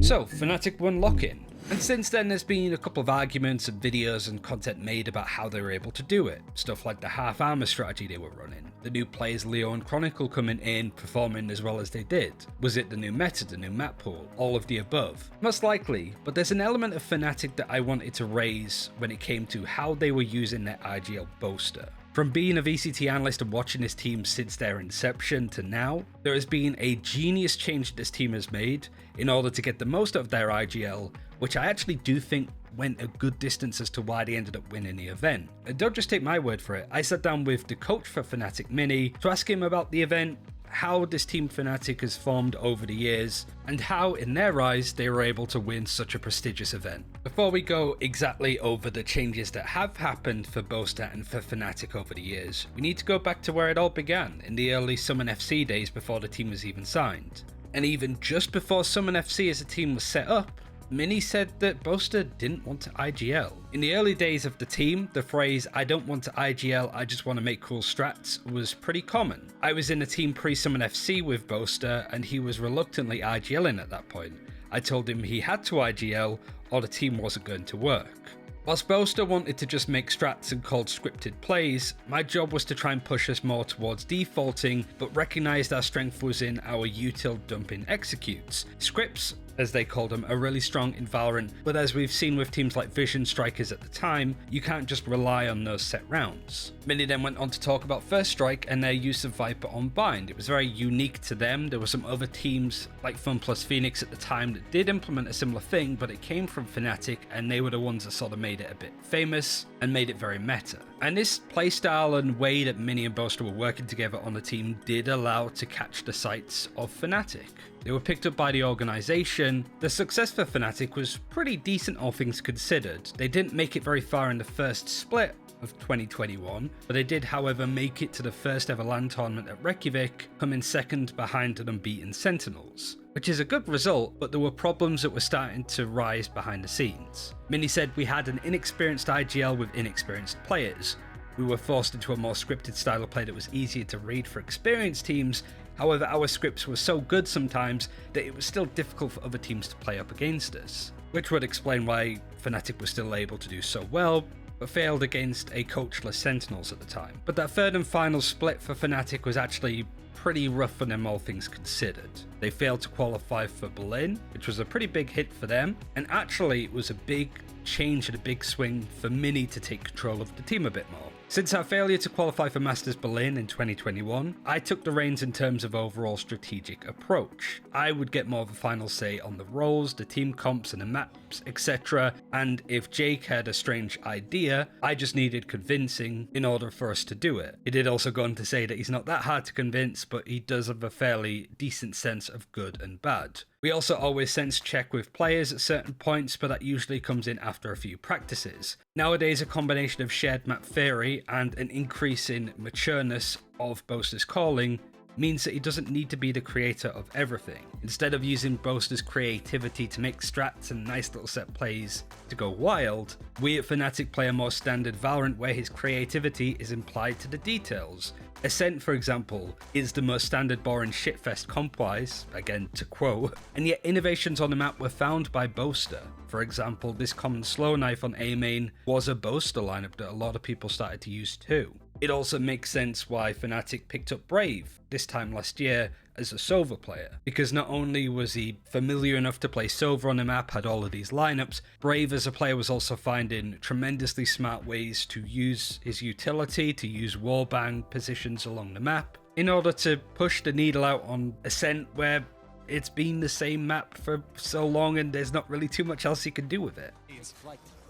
So, Fnatic won LOCKIN. And since then there's been a couple of arguments and videos and content made about how they were able to do it. Stuff like the half armor strategy they were running, the new players Leo and Chronicle coming in, performing as well as they did. Was it the new meta, the new map pool, all of the above? Most likely, but there's an element of Fnatic that I wanted to raise when it came to how they were using their IGL Boaster. From being a VCT analyst and watching this team since their inception to now, there has been a genius change this team has made in order to get the most out of their IGL, which I actually do think went a good distance as to why they ended up winning the event. And don't just take my word for it, I sat down with the coach for Fnatic Mini to ask him about the event, how this team Fnatic has formed over the years, and how in their eyes they were able to win such a prestigious event. Before we go exactly over the changes that have happened for Boaster and for Fnatic over the years, we need to go back to where it all began, in the early Summon FC days before the team was even signed. And even just before Summon FC as a team was set up, Mini said that Boaster didn't want to IGL. In the early days of the team, the phrase "I don't want to IGL, I just want to make cool strats" was pretty common. I was in a team pre-Summon FC with Boaster and he was reluctantly IGLing at that point. I told him he had to IGL or the team wasn't going to work. Whilst Boaster wanted to just make strats and called scripted plays, my job was to try and push us more towards defaulting, but recognised our strength was in our util dumping executes. Scripts, as they called them, are really strong in Valorant, but as we've seen with teams like Vision Strikers at the time, you can't just rely on those set rounds. Many then went on to talk about First Strike and their use of Viper on Bind. It was very unique to them. There were some other teams like Fun Plus Phoenix at the time that did implement a similar thing, but it came from Fnatic and they were the ones that sort of made it a bit famous and made it very meta. And this playstyle and way that Mini and Boaster were working together on the team did allow to catch the sights of Fnatic. They were picked up by the organisation. The success for Fnatic was pretty decent all things considered. They didn't make it very far in the first split of 2021, but they did however make it to the first ever LAN tournament at Reykjavik, coming second behind the unbeaten Sentinels. Which is a good result, but there were problems that were starting to rise behind the scenes. Mini said we had an inexperienced IGL with inexperienced players. We were forced into a more scripted style of play that was easier to read for experienced teams. However, our scripts were so good sometimes that it was still difficult for other teams to play up against us, which would explain why Fnatic was still able to do so well, but failed against a coachless Sentinels at the time. But that third and final split for Fnatic was actually pretty rough for them all things considered. They failed to qualify for Berlin, which was a pretty big hit for them, and actually it was a big change and a big swing for Mini to take control of the team a bit more. Since our failure to qualify for Masters Berlin in 2021, I took the reins in terms of overall strategic approach. I would get more of a final say on the roles, the team comps and the maps, etc. And if Jake had a strange idea, I just needed convincing in order for us to do it. He did also go on to say that he's not that hard to convince, but he does have a fairly decent sense of good and bad. We also always sense check with players at certain points, but that usually comes in after a few practices. Nowadays, a combination of shared map theory and an increase in matureness of Boaster's calling means that he doesn't need to be the creator of everything. Instead of using Boaster's creativity to make strats and nice little set plays to go wild, we at Fnatic play a more standard Valorant where his creativity is implied to the details. Ascent, for example, is the most standard boring shitfest comp-wise, again to quote, and yet innovations on the map were found by Boaster. For example, this common slow knife on A main was a Boaster lineup that a lot of people started to use too. It also makes sense why Fnatic picked up Brave this time last year as a Sova player, because not only was he familiar enough to play Sova on the map, had all of these lineups, Brave as a player was also finding tremendously smart ways to use his utility, to use wallbang positions along the map, in order to push the needle out on Ascent where it's been the same map for so long and there's not really too much else he can do with it.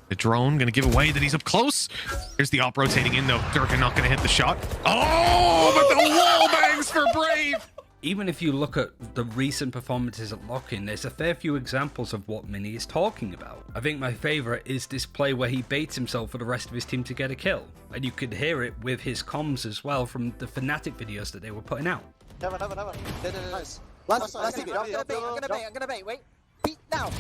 The drone going to give away that he's up close. Here's the op rotating in though. Durkin not going to hit the shot. Oh, but the wall bangs for Brave. Even if you look at the recent performances at LOCKIN, there's a fair few examples of what Mini is talking about. I think my favourite is this play where he baits himself for the rest of his team to get a kill. And you could hear it with his comms as well from the Fnatic videos that they were putting out. Never. Nice. Last I'm gonna bait, wait. Beat now.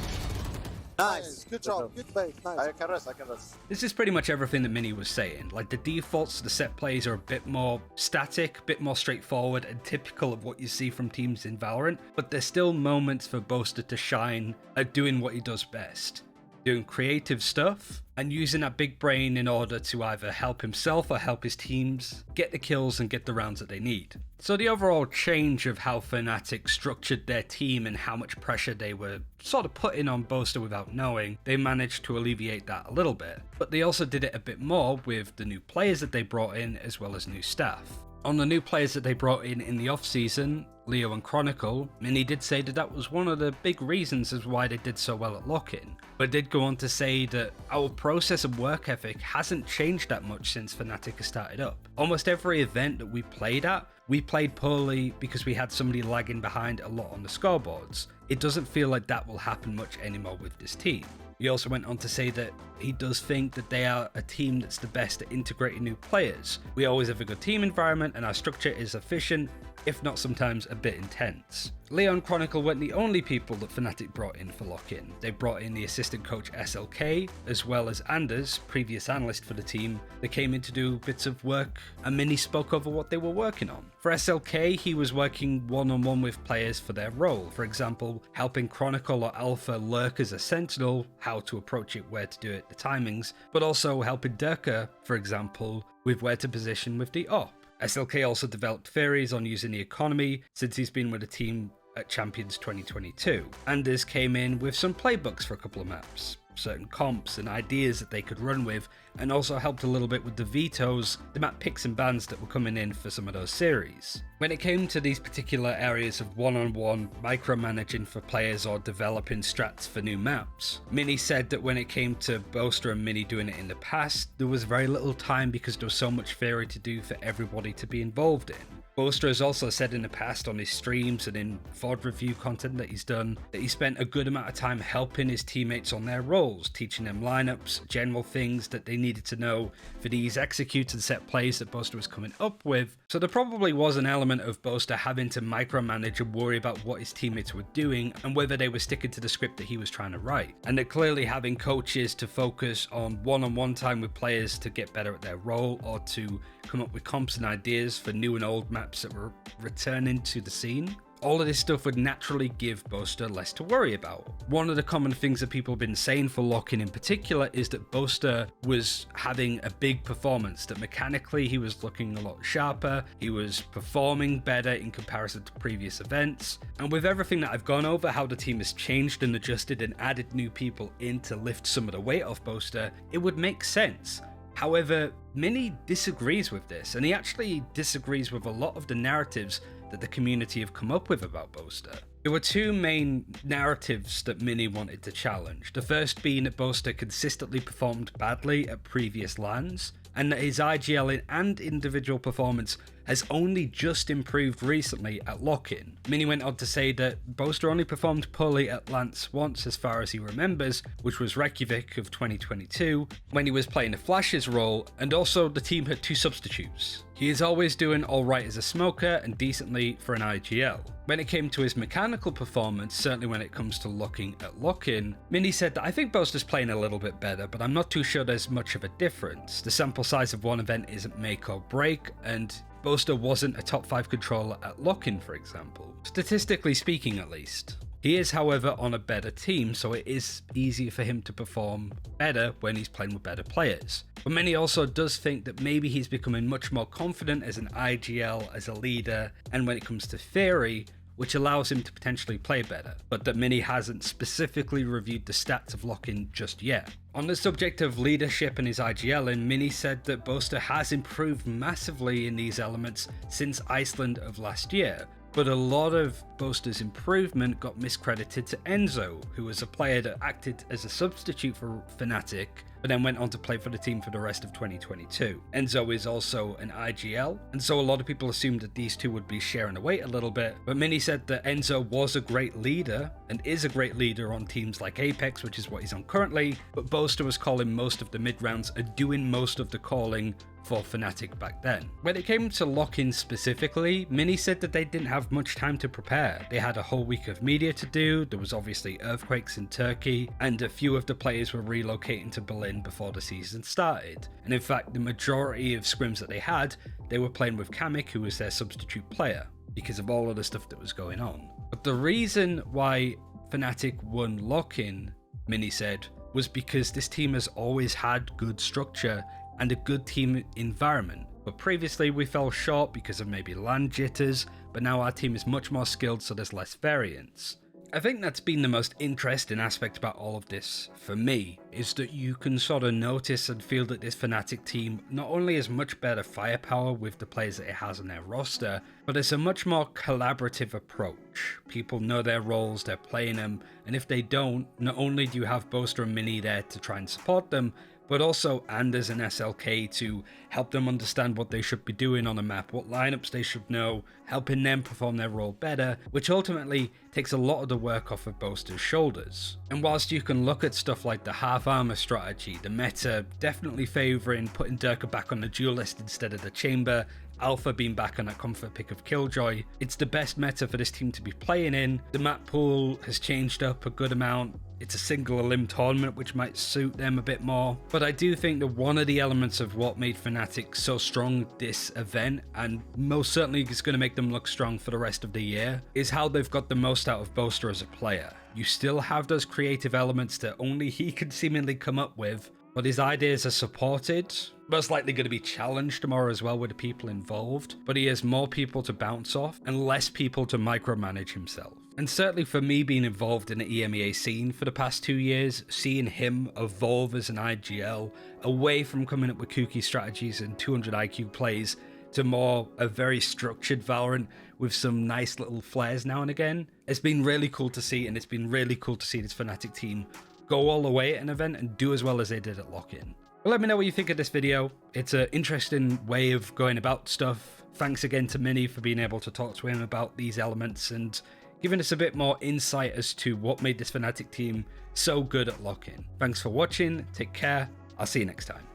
Nice, good job, good bait, nice. I can rest. This is pretty much everything that Mini was saying. Like, the defaults to the set plays are a bit more static, a bit more straightforward and typical of what you see from teams in Valorant, but there's still moments for Boaster to shine at doing what he does best. Doing creative stuff and using that big brain in order to either help himself or help his teams get the kills and get the rounds that they need. So the overall change of how Fnatic structured their team and how much pressure they were sort of putting on Boaster without knowing, they managed to alleviate that a little bit. But they also did it a bit more with the new players that they brought in as well as new staff. On the new players that they brought in the off-season, Leo and Chronicle, Mini did say that that was one of the big reasons as why they did so well at LOCKIN, but did go on to say that our process and work ethic hasn't changed that much since Fnatic has started up. Almost every event that we played at, we played poorly because we had somebody lagging behind a lot on the scoreboards. It doesn't feel like that will happen much anymore with this team. He also went on to say that he does think that they are a team that's the best at integrating new players. We always have a good team environment and our structure is efficient, if not sometimes a bit intense. Leo and Chronicle weren't the only people that Fnatic brought in for LOCKIN. They brought in the assistant coach SLK, as well as Anders, previous analyst for the team, that came in to do bits of work and Mini spoke over what they were working on. For SLK, he was working one-on-one with players for their role, for example, helping Chronicle or Alpha lurk as a sentinel, how to approach it, where to do it, the timings, but also helping Durka, for example, with where to position with the op. SLK also developed theories on using the economy since he's been with the team at Champions 2022. Anders came in with some playbooks for a couple of maps, certain comps and ideas that they could run with, and also helped a little bit with the vetoes, the map picks and bans that were coming in for some of those series. When it came to these particular areas of one-on-one micromanaging for players or developing strats for new maps, Mini said that when it came to Boaster and Mini doing it in the past, there was very little time because there was so much theory to do for everybody to be involved in. Boaster has also said in the past on his streams and in VOD review content that he's done that he spent a good amount of time helping his teammates on their roles, teaching them lineups, general things that they needed to know for these executed set plays that Boaster was coming up with. So there probably was an element of Boaster having to micromanage and worry about what his teammates were doing and whether they were sticking to the script that he was trying to write. And that clearly having coaches to focus on one-on-one time with players to get better at their role or to come up with comps and ideas for new and old maps that were returning to the scene. All of this stuff would naturally give Boaster less to worry about. One of the common things that people have been saying for LOCKIN in particular is that Boaster was having a big performance, that mechanically he was looking a lot sharper, he was performing better in comparison to previous events, and with everything that I've gone over, how the team has changed and adjusted and added new people in to lift some of the weight off Boaster, it would make sense. However, Mini disagrees with this, and he actually disagrees with a lot of the narratives that the community have come up with about Boaster. There were two main narratives that Mini wanted to challenge. The first being that Boaster consistently performed badly at previous LANs, and that his IGL and individual performance has only just improved recently at LOCKIN. Mini went on to say that Boaster only performed poorly at Lance once as far as he remembers, which was Reykjavik of 2022, when he was playing a Flash's role, and also the team had two substitutes. He is always doing alright as a smoker and decently for an IGL. When it came to his mechanical performance, certainly when it comes to looking at LOCKIN, Mini said that I think Boaster's playing a little bit better, but I'm not too sure there's much of a difference. The sample size of one event isn't make or break, and Boaster wasn't a top 5 controller at LOCKIN, for example. Statistically speaking, at least. He is, however, on a better team, so it is easier for him to perform better when he's playing with better players. But Mini also does think that maybe he's becoming much more confident as an IGL, as a leader, and when it comes to theory, which allows him to potentially play better, but that Mini hasn't specifically reviewed the stats of LOCKIN just yet. On the subject of leadership and his IGL, Mini said that Boaster has improved massively in these elements since Iceland of last year, but a lot of Boaster's improvement got miscredited to Enzo, who was a player that acted as a substitute for Fnatic but then went on to play for the team for the rest of 2022. Enzo is also an IGL, and so a lot of people assumed that these two would be sharing the weight a little bit, but Mini said that Enzo was a great leader, and is a great leader on teams like Apex, which is what he's on currently, but Boaster was calling most of the mid rounds and doing most of the calling for Fnatic back then. When it came to LOCKIN specifically, Mini said that they didn't have much time to prepare. They had a whole week of media to do, there was obviously earthquakes in Turkey, and a few of the players were relocating to Berlin before the season started. And in fact, the majority of scrims that they had, they were playing with Kamik, who was their substitute player, because of all of the stuff that was going on. But the reason why Fnatic won LOCKIN, Mini said, was because this team has always had good structure and a good team environment. But previously we fell short because of maybe LAN jitters, but now our team is much more skilled, so there's less variance. I think that's been the most interesting aspect about all of this for me, is that you can sort of notice and feel that this Fnatic team not only has much better firepower with the players that it has on their roster, but it's a much more collaborative approach. People know their roles, they're playing them, and if they don't, not only do you have Boaster and Mini there to try and support them, but also Anders and SLK to help them understand what they should be doing on the map, what lineups they should know, helping them perform their role better, which ultimately takes a lot of the work off of Boaster's shoulders. And whilst you can look at stuff like the half armor strategy, the meta definitely favouring putting Durka back on the duelist instead of the chamber, Alpha being back on a comfort pick of Killjoy, it's the best meta for this team to be playing in. The map pool has changed up a good amount. It's a single elim tournament, which might suit them a bit more. But I do think that one of the elements of what made Fnatic so strong this event, and most certainly is going to make them look strong for the rest of the year, is how they've got the most out of Boaster as a player. You still have those creative elements that only he can seemingly come up with, but his ideas are supported, most likely going to be challenged tomorrow as well with the people involved, but he has more people to bounce off and less people to micromanage himself. And certainly for me, being involved in the EMEA scene for the past 2 years, seeing him evolve as an IGL, away from coming up with kooky strategies and 200 IQ plays, to more a very structured Valorant with some nice little flares now and again, it's been really cool to see, and it's been really cool to see this Fnatic team go all the way at an event and do as well as they did at LOCKIN. Well, let me know what you think of this video. It's an interesting way of going about stuff. Thanks again to Mini for being able to talk to him about these elements and giving us a bit more insight as to what made this Fnatic team so good at LOCKIN. Thanks for watching, take care, I'll see you next time.